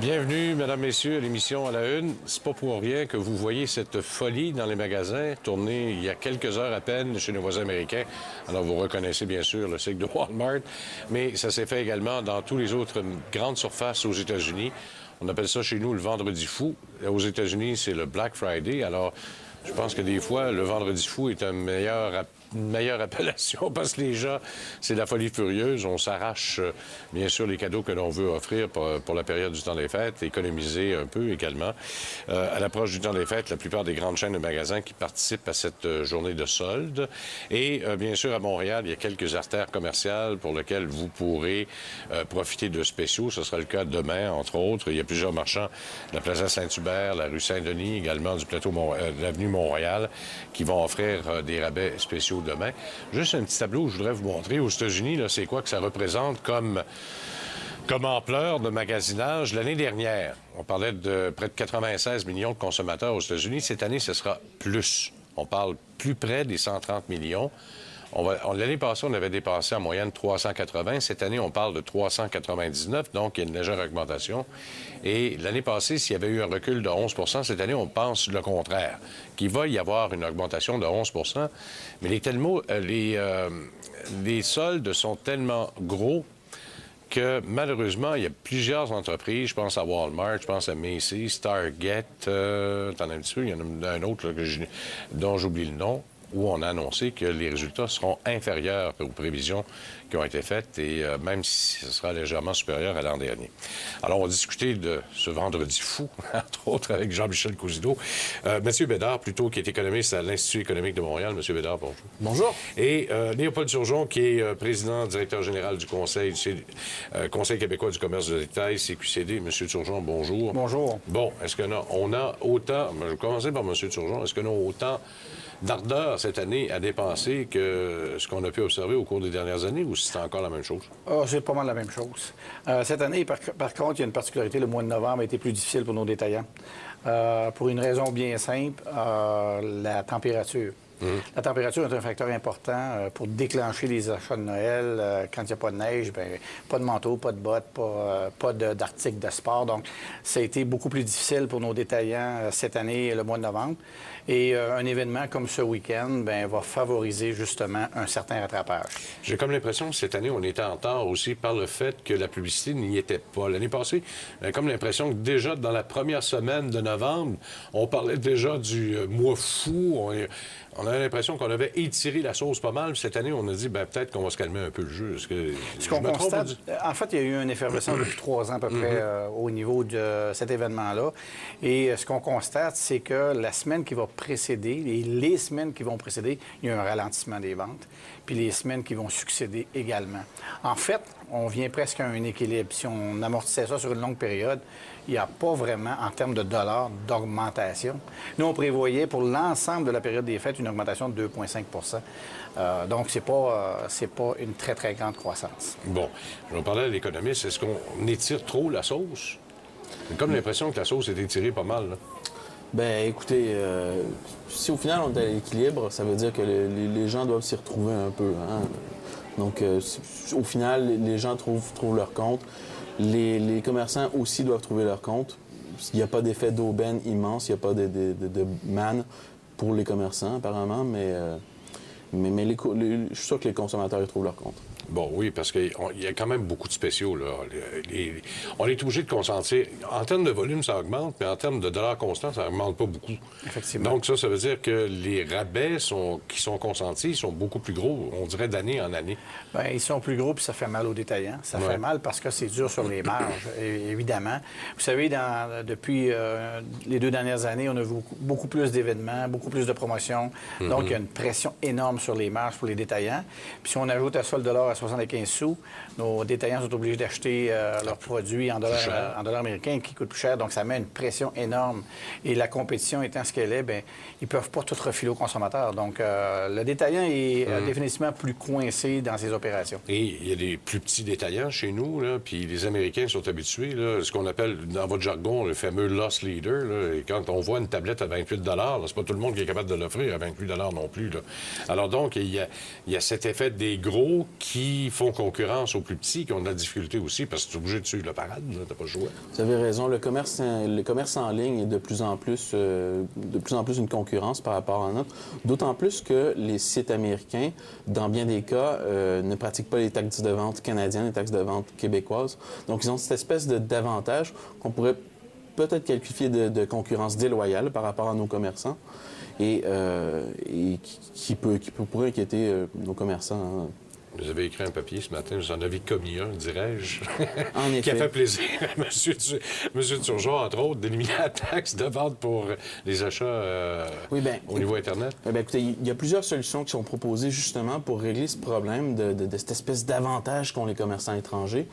Bienvenue, mesdames, messieurs, à l'émission À la Une. C'est pas pour rien que vous voyez cette folie dans les magasins, tournée il y a quelques heures à peine chez nos voisins américains. Alors, vous reconnaissez bien sûr le cycle de Walmart, mais ça s'est fait également dans toutes les autres grandes surfaces aux États-Unis. On appelle ça chez nous le vendredi fou. Aux États-Unis, c'est le Black Friday. Alors, je pense que des fois, le vendredi fou est une meilleure appellation parce que les gens, c'est la folie furieuse. On s'arrache, bien sûr, les cadeaux que l'on veut offrir pour la période du temps des fêtes, économiser un peu également. À l'approche du temps des fêtes, la plupart des grandes chaînes de magasins qui participent à cette journée de solde. Et bien sûr, à Montréal, il y a quelques artères commerciales pour lesquelles vous pourrez profiter de spéciaux. Ce sera le cas demain, entre autres. Il y a plusieurs marchands de la Plaza Saint-Hubert, la rue Saint-Denis, également du plateau de l'avenue Montréal, qui vont offrir des rabais spéciaux demain. Juste un petit tableau que je voudrais vous montrer. Aux États-Unis, là, c'est quoi que ça représente comme ampleur de magasinage? L'année dernière, on parlait de près de 96 millions de consommateurs aux États-Unis. Cette année, ce sera plus. On parle plus près des 130 millions. L'année passée, on avait dépassé en moyenne 380. Cette année, on parle de 399, donc il y a une légère augmentation. Et l'année passée, s'il y avait eu un recul de 11 cette année, on pense le contraire, qu'il va y avoir une augmentation de 11 mais les soldes sont tellement gros que malheureusement, il y a plusieurs entreprises, je pense à Walmart, je pense à Macy's, Target, t'en as un petit peu, il y en a un autre là, dont j'oublie le nom, où on a annoncé que les résultats seront inférieurs aux prévisions qui ont été faites et même si ce sera légèrement supérieur à l'an dernier. Alors, on va discuter de ce vendredi fou, entre autres avec Jean-Michel Cousineau. Monsieur Bédard, plutôt, qui est économiste à l'Institut économique de Montréal. Monsieur Bédard, bonjour. Bonjour. Et Léopold Turgeon, qui est président, directeur général du Conseil québécois du commerce de détail, CQCD. Monsieur Turgeon, bonjour. Bonjour. Bon, est-ce qu'on a autant... Je vais commencer par Monsieur Turgeon. Est-ce qu'on a autant d'ardeur cette année à dépenser que ce qu'on a pu observer au cours des dernières années ou c'est encore la même chose? C'est pas mal la même chose. Cette année, par contre, il y a une particularité. Le mois de novembre a été plus difficile pour nos détaillants. Pour une raison bien simple, la température. La température est un facteur important pour déclencher les achats de Noël. Quand il n'y a pas de neige, bien, pas de manteau, pas de bottes, pas d'articles de sport. Donc, ça a été beaucoup plus difficile pour nos détaillants cette année, le mois de novembre. Et un événement comme ce week-end bien, va favoriser justement un certain rattrapage. J'ai comme l'impression que cette année, on était en retard aussi par le fait que la publicité n'y était pas. L'année passée, j'ai comme l'impression que déjà dans la première semaine de novembre, on parlait déjà du mois fou. On avait l'impression qu'on avait étiré la sauce pas mal. Cette année, on a dit peut-être qu'on va se calmer un peu le jeu. Ce qu'on constate, en fait, il y a eu une effervescence depuis 3 ans à peu près au niveau de cet événement-là. Et ce qu'on constate, c'est que la semaine qui va précéder, et les semaines qui vont précéder, il y a un ralentissement des ventes. Puis les semaines qui vont succéder également. En fait, on vient presque à un équilibre. Si on amortissait ça sur une longue période, il n'y a pas vraiment, en termes de dollars, d'augmentation. Nous, on prévoyait pour l'ensemble de la période des fêtes une augmentation de 2,5 donc, c'est pas une très, très grande croissance. Bon, je vais parler à l'économiste. Est-ce qu'on étire trop la sauce? J'ai comme l'impression que la sauce est étirée pas mal, là. Ben écoutez, si au final on est à l'équilibre, ça veut dire que les gens doivent s'y retrouver un peu. Hein? Donc au final, les gens trouvent leur compte. Les commerçants aussi doivent trouver leur compte. Il n'y a pas d'effet d'aubaine immense, il n'y a pas de manne pour les commerçants apparemment, mais je suis sûr que les consommateurs y trouvent leur compte. Bon, oui, parce qu'il y a quand même beaucoup de spéciaux, là. On est obligé de consentir. En termes de volume, ça augmente, mais en termes de dollars constants, ça n'augmente pas beaucoup. Effectivement. Donc, ça veut dire que les rabais qui sont consentis sont beaucoup plus gros, on dirait d'année en année. Bien, ils sont plus gros, puis ça fait mal aux détaillants. Ça fait mal parce que c'est dur sur les marges, évidemment. Vous savez, depuis les 2 dernières années, on a vu beaucoup plus d'événements, beaucoup plus de promotions. Donc, il y a une pression énorme sur les marges pour les détaillants. Puis si on ajoute à ça le dollar à 75 sous, nos détaillants sont obligés d'acheter leurs produits en dollars américains qui coûtent plus cher. Donc, ça met une pression énorme. Et la compétition étant ce qu'elle est, bien, ils ne peuvent pas tout refiler aux consommateurs. Donc, le détaillant est définitivement plus coincé dans ses opérations. Et il y a des plus petits détaillants chez nous, là, puis les Américains sont habitués, là, ce qu'on appelle, dans votre jargon, le fameux loss leader. Là, et quand on voit une tablette à 28 là, c'est pas tout le monde qui est capable de l'offrir à 28 non plus. Là. Alors, donc, il y a cet effet des gros qui font concurrence aux plus petits, qui ont de la difficulté aussi, parce que tu es obligé de suivre la parade, t'as pas le choix. Vous avez raison. Le commerce en ligne est de plus en plus une concurrence par rapport à un autre. D'autant plus que les sites américains, dans bien des cas, ne pratiquent pas les taxes de vente canadiennes, les taxes de vente québécoises. Donc, ils ont cette espèce d'avantage qu'on pourrait peut-être qualifier de concurrence déloyale par rapport à nos commerçants et qui pourrait inquiéter nos commerçants. Vous avez écrit un papier ce matin, vous en avez commis un, dirais-je, En effet. qui a fait plaisir à M. Turgeon, entre autres, d'éliminer la taxe de vente pour les achats au niveau Internet. Écoutez, il y a plusieurs solutions qui sont proposées justement pour régler ce problème de cette espèce d'avantage qu'ont les commerçants étrangers.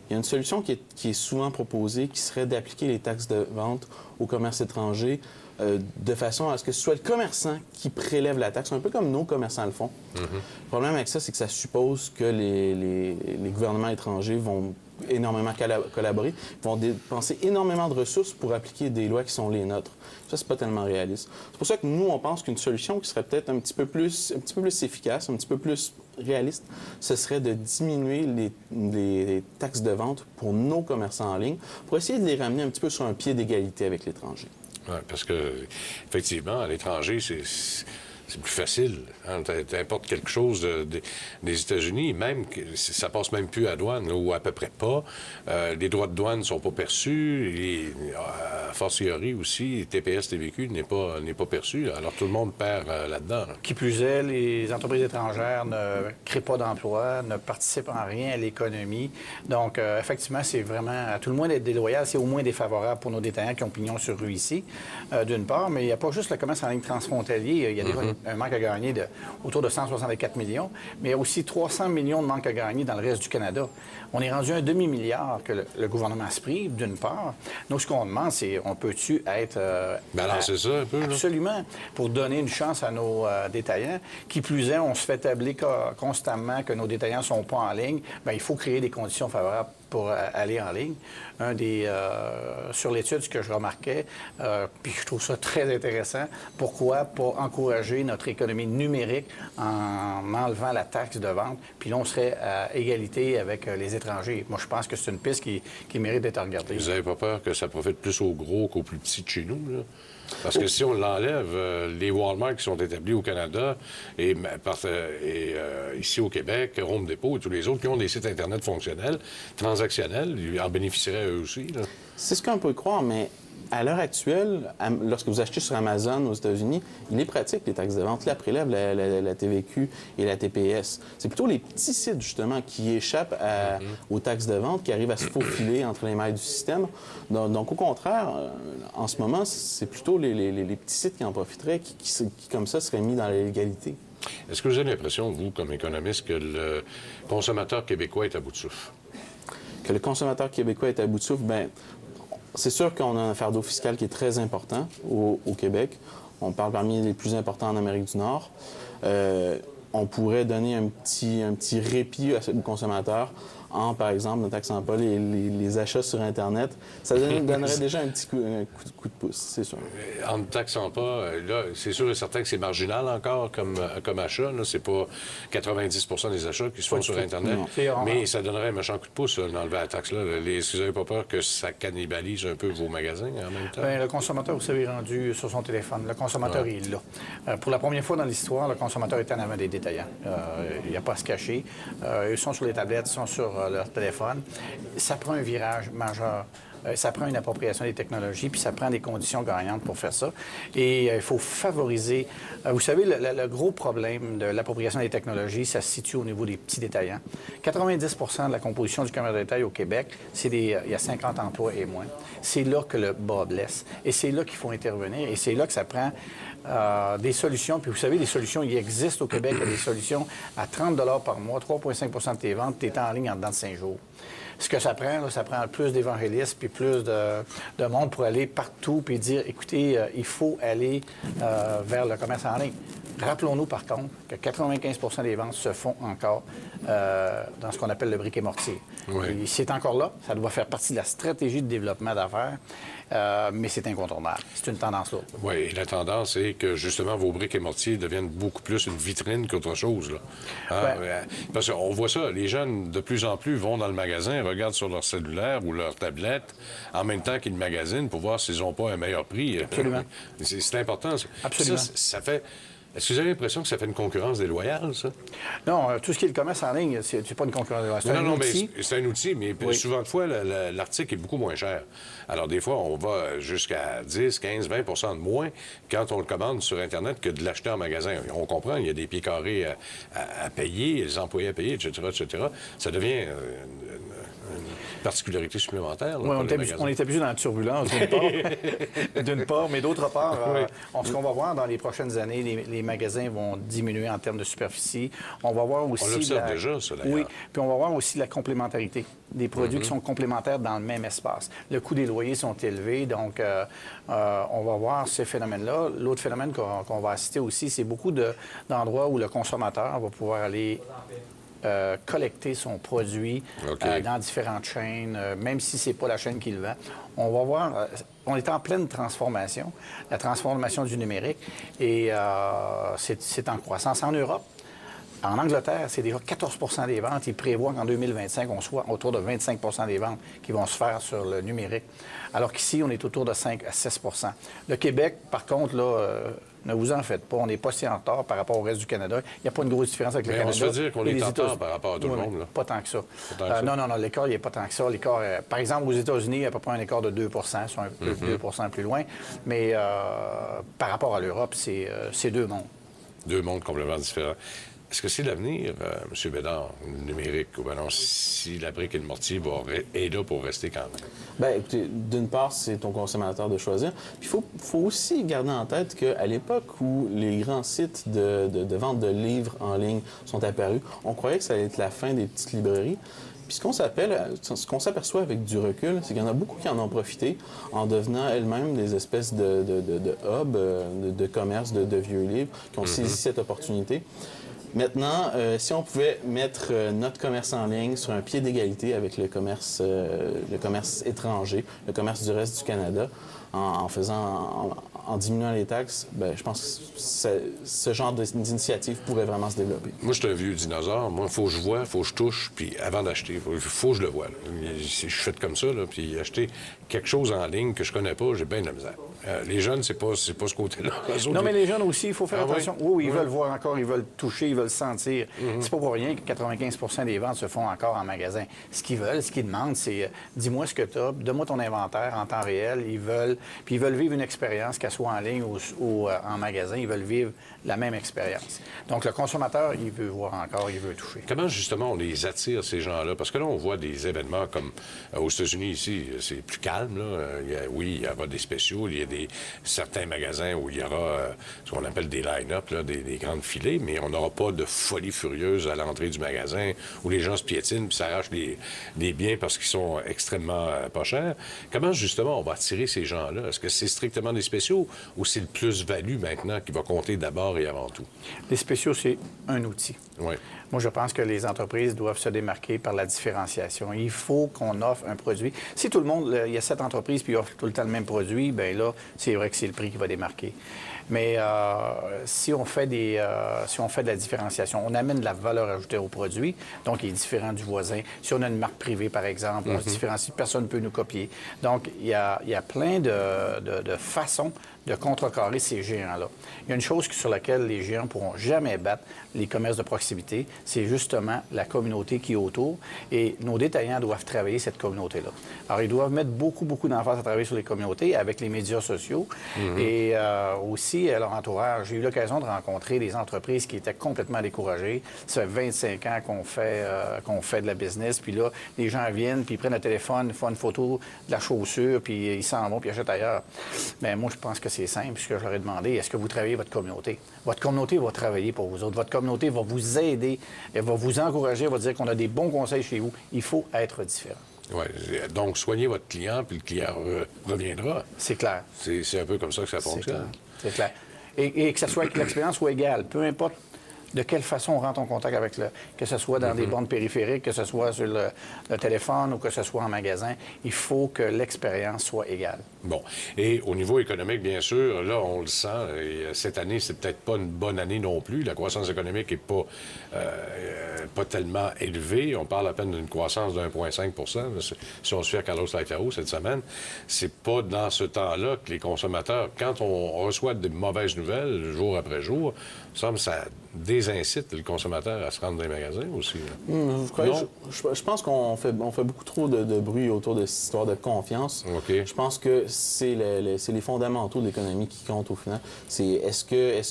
Il y a une solution qui est souvent proposée, qui serait d'appliquer les taxes de vente au commerce étranger de façon à ce que ce soit le commerçant qui prélève la taxe, un peu comme nos commerçants le font. Le problème avec ça, c'est que ça suppose que les gouvernements étrangers vont énormément collaborer, vont dépenser énormément de ressources pour appliquer des lois qui sont les nôtres. Ça, c'est pas tellement réaliste. C'est pour ça que nous, on pense qu'une solution qui serait peut-être un petit peu plus efficace, un petit peu plus réaliste, ce serait de diminuer les taxes de vente pour nos commerçants en ligne, pour essayer de les ramener un petit peu sur un pied d'égalité avec l'étranger. Oui, parce que, effectivement, à l'étranger, c'est plus facile. Hein? T'importes quelque chose des États-Unis, même ça passe même plus à douane, ou à peu près pas. Les droits de douane ne sont pas perçus. Et, a fortiori aussi, TPS, TVQ n'est pas perçu. Alors tout le monde perd là-dedans. Là. Qui plus est, les entreprises étrangères ne créent pas d'emplois, ne participent en rien à l'économie. Donc, effectivement, c'est vraiment, à tout le moins, d'être déloyal, c'est au moins défavorable pour nos détaillants qui ont pignon sur rue ici, d'une part. Mais il n'y a pas juste le commerce en ligne transfrontalier. Il y a un manque à gagner autour de 164 millions, mais il y a aussi 300 millions de manque à gagner dans le reste du Canada. On est rendu à un demi-milliard que le gouvernement se prive, d'une part. Nous, ce qu'on demande, c'est on peut-tu être... balancer ça un peu, là? Absolument, pour donner une chance à nos détaillants. Qui plus est, on se fait tabler constamment que nos détaillants ne sont pas en ligne. Bien, il faut créer des conditions favorables pour aller en ligne. Sur l'étude, ce que je remarquais, puis je trouve ça très intéressant, pourquoi pas encourager notre économie numérique en enlevant la taxe de vente, puis là, on serait à égalité avec les étrangers. Moi, je pense que c'est une piste qui mérite d'être regardée. Vous n'avez pas peur que ça profite plus aux gros qu'aux plus petits de chez nous, là? Parce que si on l'enlève, les Walmart qui sont établis au Canada et ici au Québec, Home Depot et tous les autres qui ont des sites Internet fonctionnels, transactionnels, ils en bénéficieraient eux aussi, là. C'est ce qu'on peut croire, mais à l'heure actuelle, lorsque vous achetez sur Amazon aux États-Unis, il est pratique, les taxes de vente. Là, prélèvent la TVQ et la TPS. C'est plutôt les petits sites, justement, qui échappent aux taxes de vente, qui arrivent à se faufiler entre les mailles du système. Donc au contraire, en ce moment, c'est plutôt les petits sites qui en profiteraient, qui, comme ça, seraient mis dans la légalité. Est-ce que vous avez l'impression, vous, comme économiste, que le consommateur québécois est à bout de souffle? Que le consommateur québécois est à bout de souffle? Bien, c'est sûr qu'on a un fardeau fiscal qui est très important au Québec. On parle parmi les plus importants en Amérique du Nord. On pourrait donner un petit répit au consommateur en, par exemple, ne taxant pas les achats sur Internet. Ça donnerait déjà un petit coup de pouce, c'est sûr. En ne taxant pas, là, c'est sûr et certain que c'est marginal encore comme achat. Là, c'est pas 90 des achats qui se font sur Internet. Mais ça donnerait un méchant coup de pouce, d'enlever la taxe. Là. Est-ce que vous n'avez pas peur que ça cannibalise un peu vos magasins en même temps? Bien, le consommateur, vous savez, est rendu sur son téléphone. Le consommateur est là. Pour la première fois dans l'histoire, le consommateur est en avant des détaillants. Il n'y a pas à se cacher. Ils sont sur les tablettes, ils sont sur leur téléphone. Ça prend un virage majeur. Ça prend une appropriation des technologies, puis ça prend des conditions gagnantes pour faire ça. Et il faut favoriser... vous savez, le gros problème de l'appropriation des technologies, ça se situe au niveau des petits détaillants. 90 de la composition du commerce de détail au Québec, il y a 50 emplois et moins. C'est là que le bas blesse. Et c'est là qu'il faut intervenir. Et c'est là que ça prend des solutions. Puis vous savez, les solutions, il existe au Québec. Il y a des solutions à 30 par mois, 3,5 de tes ventes, tu es en ligne en dedans de 5 jours. Ce que ça prend, ça prend plus d'évangélistes puis plus de monde pour aller partout puis dire, écoutez, il faut aller vers le commerce en ligne. Rappelons-nous, par contre, que 95 des ventes se font encore dans ce qu'on appelle le briquet-mortier. Oui. Et c'est encore là. Ça doit faire partie de la stratégie de développement d'affaires, mais c'est incontournable. C'est une tendance lourde. Oui, et la tendance est que, justement, vos briques et mortiers deviennent beaucoup plus une vitrine qu'autre chose, là. Parce qu'on voit ça, les jeunes, de plus en plus, vont dans le magasin, regardent sur leur cellulaire ou leur tablette, en même temps qu'ils magasinent, pour voir s'ils n'ont pas un meilleur prix. Absolument. C'est important. Absolument. Ça fait... Est-ce que vous avez l'impression que ça fait une concurrence déloyale, ça? Non, tout ce qui est le commerce en ligne, c'est pas une concurrence déloyale. C'est un outil. Mais c'est un outil, mais souvent de fois, l'article est beaucoup moins cher. Alors, des fois, on va jusqu'à 10, 15, 20 de moins quand on le commande sur Internet que de l'acheter en magasin. On comprend, il y a des pieds carrés à payer, les employés à payer, etc., etc. Ça devient une particularité supplémentaire. Là, on est habitué dans la turbulence, d'une part, mais d'autre part, ce qu'on va voir dans les prochaines années, les magasins vont diminuer en termes de superficie. On va voir aussi... On l'observe déjà, ça, d'ailleurs. Oui, puis on va voir aussi la complémentarité des produits qui sont complémentaires dans le même espace. Le coût des loyers sont élevés, donc on va voir ces phénomènes-là. L'autre phénomène qu'on va assister aussi, c'est beaucoup d'endroits où le consommateur va pouvoir aller collecter son produit dans différentes chaînes, même si ce n'est pas la chaîne qui le vend. On va voir, on est en pleine transformation, la transformation du numérique, et c'est en croissance. En Europe, en Angleterre, c'est déjà 14 des ventes. Ils prévoient qu'en 2025, on soit autour de 25 des ventes qui vont se faire sur le numérique, alors qu'ici, on est autour de 5 à 6 Le Québec, par contre, là... ne vous en faites pas. On n'est pas si en retard par rapport au reste du Canada. Il n'y a pas une grosse différence avec le Canada. On se fait dire qu'on est en retard par rapport à tout le monde. Là. Pas tant que ça. Non, l'écart, il n'y a pas tant que ça. L'écart, par exemple, aux États-Unis, il y a à peu près un écart de 2 ils sont un peu 2 plus loin. Mais par rapport à l'Europe, c'est deux mondes. Deux mondes complètement différents. Est-ce que c'est l'avenir, M. Bédard, le numérique, ou bien non, si la brique et le mortier est là pour rester quand même? Bien, écoutez, d'une part, c'est ton consommateur de choisir. Puis il faut aussi garder en tête qu'à l'époque où les grands sites de vente de livres en ligne sont apparus, on croyait que ça allait être la fin des petites librairies. Puis ce qu'on s'aperçoit avec du recul, c'est qu'il y en a beaucoup qui en ont profité en devenant elles-mêmes des espèces de hubs, de commerce de vieux livres, qui ont saisi cette opportunité. Maintenant, si on pouvait mettre notre commerce en ligne sur un pied d'égalité avec le commerce étranger, le commerce du reste du Canada, en diminuant les taxes, bien, je pense que ce genre d'initiative pourrait vraiment se développer. Moi, je suis un vieux dinosaure. Moi, il faut que je vois, il faut que je touche, puis avant d'acheter, il faut que je le vois. Là. Si je fais comme ça, là, puis acheter quelque chose en ligne que je connais pas, j'ai bien de la misère. Les jeunes, c'est pas ce côté-là. Non, mais les jeunes aussi, il faut faire attention. Oui, ils veulent voir encore, ils veulent toucher, ils veulent sentir. C'est pas pour rien que 95 des ventes se font encore en magasin. Ce qu'ils veulent, ce qu'ils demandent, c'est dis-moi ce que tu as, donne-moi ton inventaire en temps réel. Ils veulent vivre une expérience, qu'elle soit en ligne ou en magasin. Ils veulent vivre la même expérience. Donc, le consommateur, il veut voir encore, il veut toucher. Comment, justement, on les attire, ces gens-là? Parce que là, on voit des événements comme aux États-Unis, ici, c'est plus calme. Là. Il y aura des spéciaux, il y a certains magasins où il y aura ce qu'on appelle des line-up, là, des grandes filées, mais on n'aura pas de folie furieuse à l'entrée du magasin où les gens se piétinent puis s'arrachent des biens parce qu'ils sont extrêmement pas chers. Comment, justement, on va attirer ces gens-là? Est-ce que c'est strictement des spéciaux ou c'est le plus-value maintenant qui va compter d'abord et avant tout? Les spéciaux, c'est un outil. Oui. Moi, je pense que les entreprises doivent se démarquer par la différenciation. Il faut qu'on offre un produit. Si tout le monde, il y a 7 entreprises puis ils offrent tout le temps le même produit, bien là, c'est vrai que c'est le prix qui va démarquer. Mais si on fait de la différenciation, on amène de la valeur ajoutée au produit, donc il est différent du voisin. Si on a une marque privée, par exemple, on se différencie, personne ne peut nous copier. Donc, il y a plein de façons de contrecarrer ces géants-là. Il y a une chose sur laquelle les géants ne pourront jamais battre les commerces de proximité, c'est justement la communauté qui est autour. Et nos détaillants doivent travailler cette communauté-là. Alors, ils doivent mettre beaucoup d'emphase à travailler sur les communautés avec les médias sociaux et aussi leur entourage. J'ai eu l'occasion de rencontrer des entreprises qui étaient complètement découragées. Ça fait 25 ans qu'on fait de la business, puis là, les gens viennent, puis ils prennent le téléphone, font une photo de la chaussure, puis ils s'en vont, puis ils achètent ailleurs. Mais moi, je pense que c'est simple, puisque je leur ai demandé, est-ce que vous travaillez votre communauté? Votre communauté va travailler pour vous autres. Votre communauté va vous aider, elle va vous encourager, elle va dire qu'on a des bons conseils chez vous. Il faut être différent. Oui. Donc, soignez votre client, puis le client reviendra. C'est clair. C'est un peu comme ça que ça fonctionne. C'est clair. Et que l'expérience soit égale, peu importe de quelle façon on rentre en contact avec que ce soit dans des bornes périphériques, que ce soit sur le téléphone ou que ce soit en magasin, il faut que l'expérience soit égale. Bon. Et au niveau économique, bien sûr, là, on le sent. Et cette année, c'est peut-être pas une bonne année non plus. La croissance économique n'est pas tellement élevée. On parle à peine d'une croissance de 1,5 si on se fait à Carlos Laitao cette semaine. C'est pas dans ce temps-là que les consommateurs, quand on reçoit de mauvaises nouvelles jour après jour, ça désincite le consommateur à se rendre dans les magasins aussi. Je pense qu'on fait beaucoup trop de bruit autour de cette histoire de confiance. Okay. Je pense que c'est les fondamentaux de l'économie qui comptent au final. Est-ce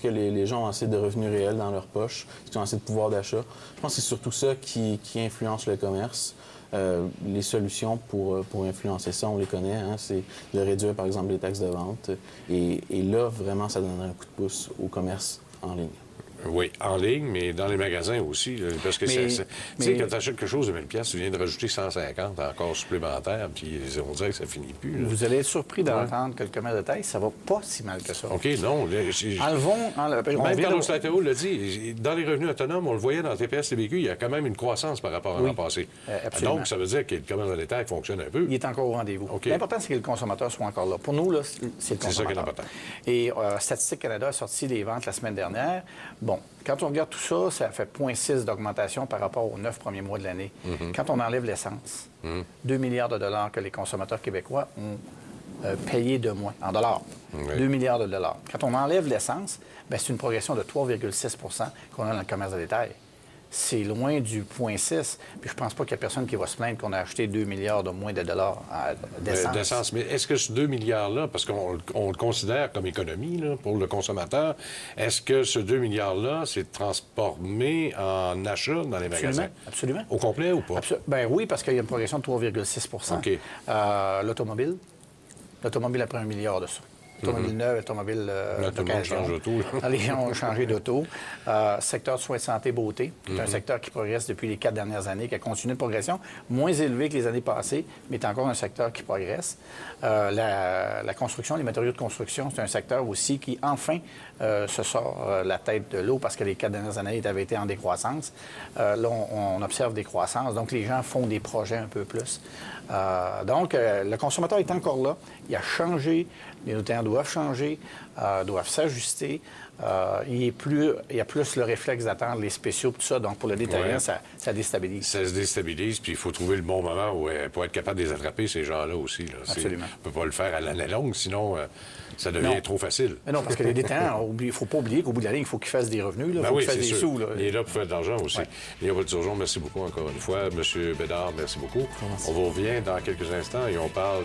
que les gens ont assez de revenus réels dans leur poche? Est-ce qu'ils ont assez de pouvoir d'achat? Je pense que c'est surtout ça qui influence le commerce. Les solutions pour influencer ça, on les connaît. Hein? C'est de réduire, par exemple, les taxes de vente. Et là, vraiment, ça donnerait un coup de pouce au commerce en ligne. Oui, en ligne, mais dans les magasins aussi. Là, parce que tu sais, quand tu achètes quelque chose de 1000$, tu viens de rajouter 150 encore supplémentaires, puis on dirait que ça finit plus. Là. Vous allez être surpris d'entendre que le commerce de taille, ça va pas si mal que ça. OK, non. Même Carlos Laitao l'a dit, dans les revenus autonomes, on le voyait dans le TPS-TVQ, il y a quand même une croissance par rapport à l'an passé. Absolument. Donc, ça veut dire que le commerce de détail fonctionne un peu. Il est encore au rendez-vous. Okay. L'important, c'est que le consommateur soit encore là. Pour nous, là, c'est le consommateur. C'est ça qui est important. Et Statistique Canada a sorti les ventes la semaine dernière. Bon, quand on regarde tout ça, ça fait 0,6 d'augmentation par rapport aux 9 premiers mois de l'année. Quand on enlève l'essence, 2 milliards de dollars que les consommateurs québécois ont payé de moins, en dollars. 2 milliards de dollars. Quand on enlève l'essence, c'est une progression de 3,6 qu'on a dans le commerce de détail. C'est loin du 0,6. Puis je pense pas qu'il y a personne qui va se plaindre qu'on a acheté 2 milliards de moins de dollars d'essence. Mais est-ce que ce 2 milliards-là, parce qu'on le considère comme économie là, pour le consommateur, est-ce que ce 2 milliards-là s'est transformé en achat dans les magasins? Absolument. Au complet ou pas? Oui, parce qu'il y a une progression de 3,6 OK. L'automobile a pris 1 milliard de ça. Automobile neuve, automobile d'occasion. Les gens ont changé d'auto. Secteur de soins de santé, beauté, qui est un secteur qui progresse depuis les 4 dernières années, qui a continué de progression, moins élevé que les années passées, mais est encore un secteur qui progresse. La construction, les matériaux de construction, c'est un secteur aussi qui, enfin, se sort la tête de l'eau parce que les 4 dernières années avaient été en décroissance. Là, on observe des croissances, donc les gens font des projets un peu plus. Donc, le consommateur est encore là. Il a changé. Les notaires doivent changer, doivent s'ajuster. Il y a plus le réflexe d'attendre les spéciaux, tout ça. Donc, pour le détaillant, ça déstabilise. Ça se déstabilise, puis il faut trouver le bon moment pour être capable de les attraper, ces gens-là aussi. Là. Absolument. On ne peut pas le faire à l'année longue, sinon ça devient trop facile. Mais non, parce que les détaillants, il ne faut pas oublier qu'au bout de la ligne, il faut qu'ils fassent des revenus, il faut qu'ils fassent des sous. Là. Il est là pour faire de l'argent aussi. Léa Turgeon, merci beaucoup encore une fois. Monsieur Bédard, merci beaucoup. Merci. On vous revient dans quelques instants et on parle